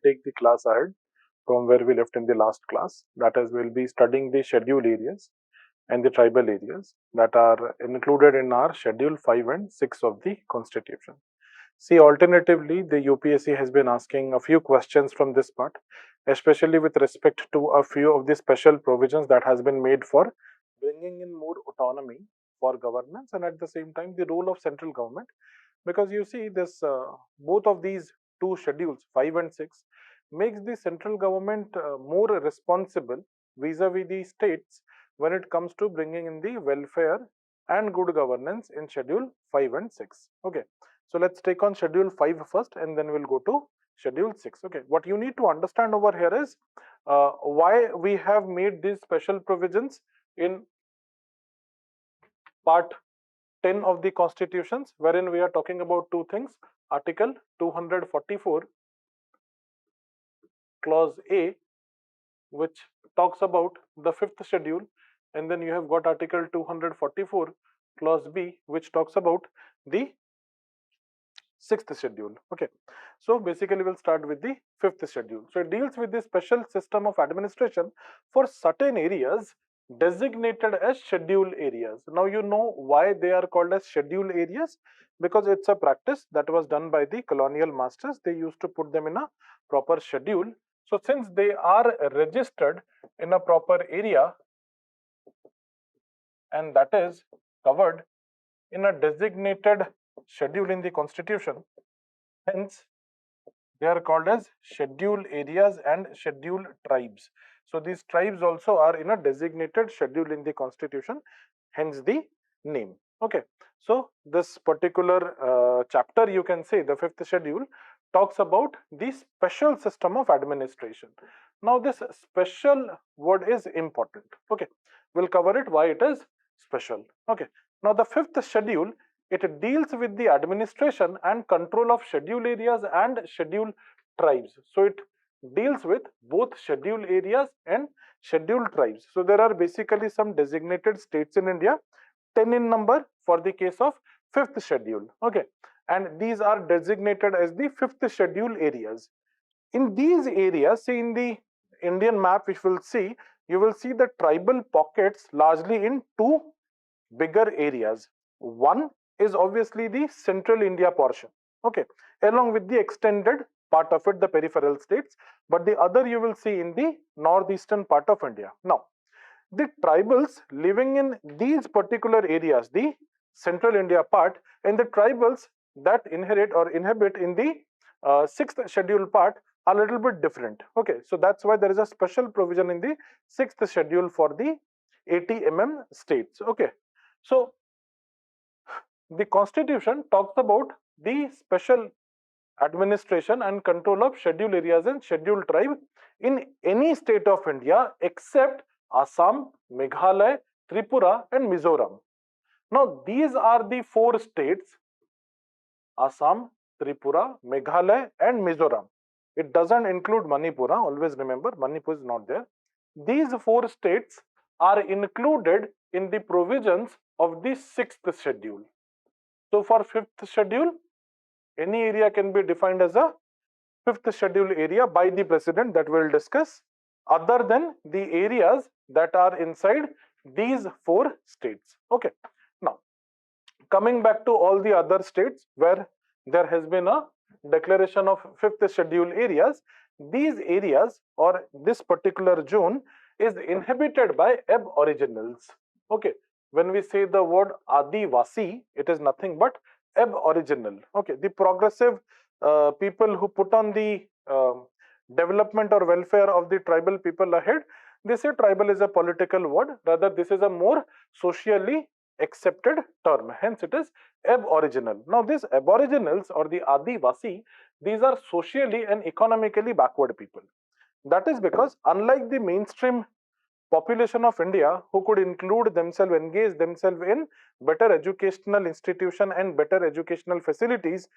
take the class ahead from where we left in the last class. That is, we'll be studying the schedule areas and the tribal areas that are included in our schedule 5 and 6 of the constitution. See, alternatively, the UPSC has been asking a few questions from this part, especially with respect to a few of the special provisions that has been made for bringing in more autonomy for governance and at the same time the role of central government. Because you see this, both of these two schedules, 5 and 6, makes the central government more responsible vis-a-vis the states when it comes to bringing in the welfare and good governance in schedule 5 and 6. Okay. So let's take on schedule 5 first and then we'll go to schedule 6. Okay, what you need to understand over here is why we have made these special provisions in part 10 of the constitutions, wherein we are talking about two things: article 244 clause A, which talks about the fifth schedule, and then you have got article 244 clause B, which talks about the sixth schedule. Okay, so basically we'll start with the fifth schedule. So it deals with the special system of administration for certain areas designated as schedule areas. Now you know why they are called as schedule areas, because it's a practice that was done by the colonial masters. They used to put them in a proper schedule. So since they are registered in a proper area and that is covered in a designated schedule in the constitution, hence they are called as schedule areas and schedule tribes. So these tribes also are in a designated schedule in the constitution, hence the name. Okay, so this particular chapter, you can say the fifth schedule, talks about the special system of administration. Now this special word is important. Okay, we'll cover it why it is special. Okay, now the fifth schedule, it deals with the administration and control of schedule areas and schedule tribes. So it deals with both schedule areas and schedule tribes. So there are basically some designated states in India, 10 in number for the case of fifth schedule. Okay, and these are designated as the fifth schedule areas. In these areas, see in the Indian map which we'll see, you will see the tribal pockets largely in two bigger areas. One is obviously the central India portion, okay, along with the extended part of it, the peripheral states, but the other you will see in the northeastern part of India. Now, the tribals living in these particular areas, the central India part, and the tribals that inherit or inhabit in the sixth schedule part are a little bit different. Okay, so that's why there is a special provision in the sixth schedule for the 80 states. Okay, so the constitution talks about the special administration and control of schedule areas and scheduled tribe in any state of India except Assam, Meghalaya, Tripura and Mizoram. Now these are the four states: Assam, Tripura, Meghalaya and Mizoram. It doesn't include Manipur. Always remember, Manipur is not there. These four states are included in the provisions of the sixth schedule. So for fifth schedule, any area can be defined as a fifth schedule area by the president, that we'll discuss, other than the areas that are inside these four states. Okay. Now, coming back to all the other states where there has been a declaration of fifth schedule areas, these areas or this particular zone is inhabited by aboriginals. Okay, when we say the word Adivasi, it is nothing but aboriginal. Okay, the progressive people who put on the development or welfare of the tribal people ahead, they say tribal is a political word, rather this is a more socially accepted term, hence it is aboriginal. Now these aboriginals or the Adivasi, these are socially and economically backward people. That is because unlike the mainstream population of India who could include themselves, engage themselves in better educational institution and better educational facilities,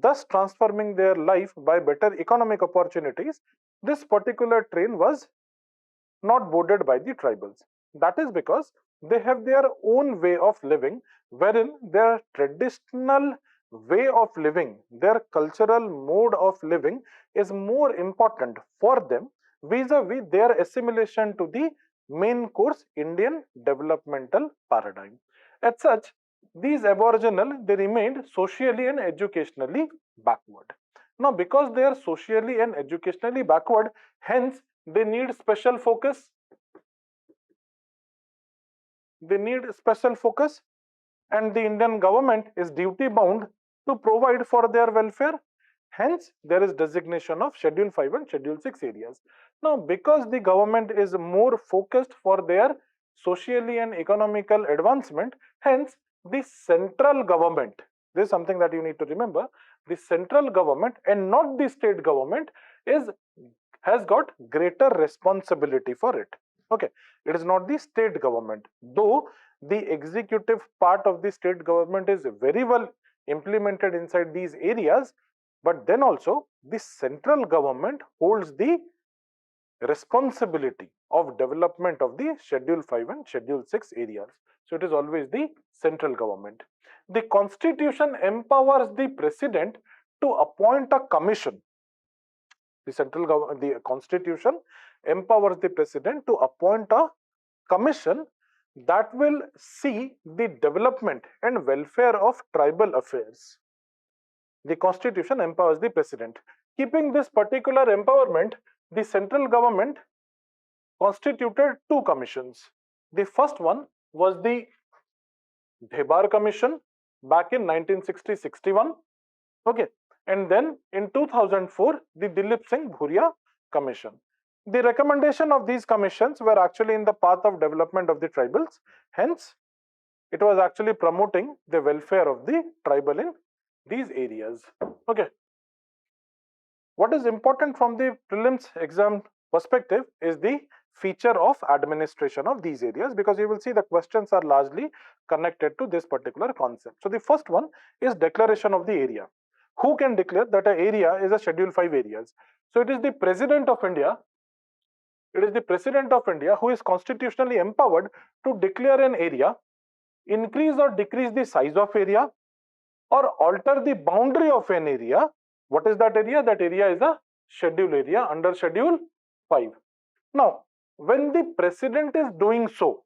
thus transforming their life by better economic opportunities, this particular train was not boarded by the tribals. That is because they have their own way of living, wherein their traditional way of living, their cultural mode of living is more important for them vis-a-vis their assimilation to the main course Indian developmental paradigm. As such, these aboriginal, they remained socially and educationally backward. Now, because they are socially and educationally backward, hence they need special focus. They need special focus, and the Indian government is duty bound to provide for their welfare. Hence, there is designation of Schedule 5 and Schedule 6 areas. Now, because the government is more focused for their socially and economical advancement, hence the central government, this is something that you need to remember, the central government and not the state government has got greater responsibility for it. Okay, it is not the state government, though the executive part of the state government is very well implemented inside these areas, but then also the central government holds the responsibility of development of the Schedule 5 and Schedule 6 areas. So it is always the central government. The constitution empowers the president to appoint a commission. The constitution empowers the president to appoint a commission that will see the development and welfare of tribal affairs. The constitution empowers the president. Keeping this particular empowerment, the central government constituted two commissions. The first one was the Debar Commission back in 1960-61. Okay, and then in 2004, the Dilip Singh Bhuria Commission. The recommendation of these commissions were actually in the path of development of the tribals. Hence, it was actually promoting the welfare of the tribal in these areas. Okay. What is important from the prelims exam perspective is the feature of administration of these areas, because you will see the questions are largely connected to this particular concept. So the first one is declaration of the area. Who can declare that an area is a Schedule 5 areas? So it is the President of India. It is the President of India who is constitutionally empowered to declare an area, increase or decrease the size of area, or alter the boundary of an area. What is that area? That area is a schedule area under Schedule 5. Now, when the President is doing so,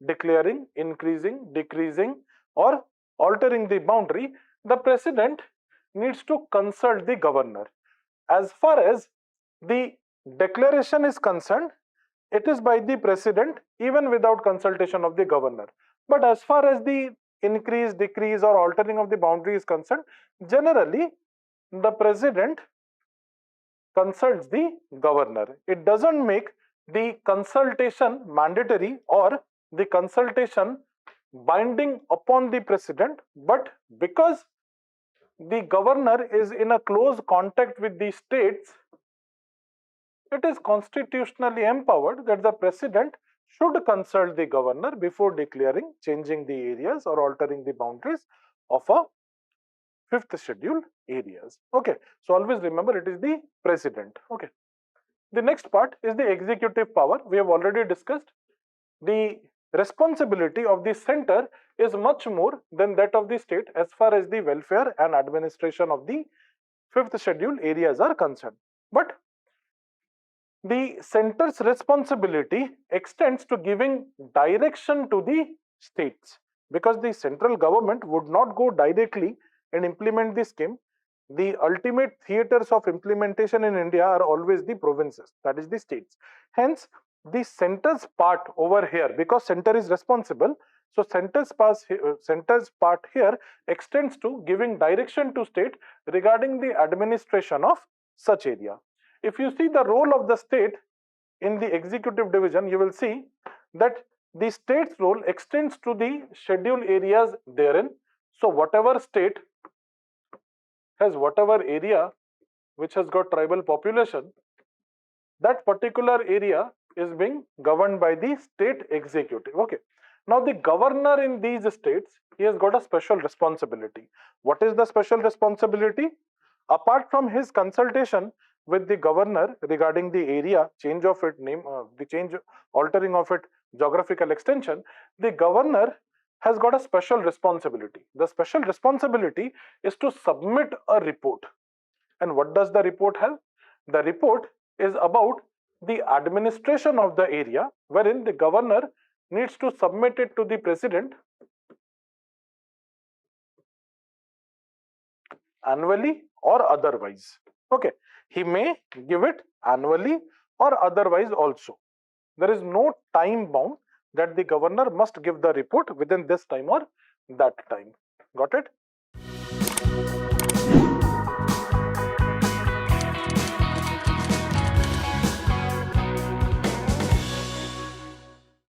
declaring, increasing, decreasing, or altering the boundary, the President needs to consult the governor. As far as the declaration is concerned, it is by the President even without consultation of the governor. But as far as the increase, decrease, or altering of the boundary is concerned, generally the President consults the governor. It doesn't make the consultation mandatory or the consultation binding upon the President, but because the governor is in a close contact with the states, it is constitutionally empowered that the President should consult the governor before declaring, changing the areas, or altering the boundaries of a fifth schedule areas. Okay, so always remember it is the President. Okay, the next part is the executive power. We have already discussed. The responsibility of the center is much more than that of the state as far as the welfare and administration of the fifth schedule areas are concerned. But the center's responsibility extends to giving direction to the states, because the central government would not go directly and implement the scheme. The ultimate theaters of implementation in India are always the provinces, that is the states. Hence, the center's part over here, because center is responsible, so center's part here extends to giving direction to state regarding the administration of such area. If you see the role of the state in the executive division, you will see that the state's role extends to the schedule areas therein. So whatever state has whatever area which has got tribal population, that particular area is being governed by the state executive. Okay. Now the governor in these states, he has got a special responsibility. What is the special responsibility? Apart from his consultation with the governor regarding the area, change of it, altering of it, geographical extension, the governor has got a special responsibility. The special responsibility is to submit a report. And what does the report have? The report is about the administration of the area, wherein the governor needs to submit it to the president annually or otherwise. Okay, he may give it annually or otherwise also. There is no time bound that the governor must give the report within this time or that time. Got it?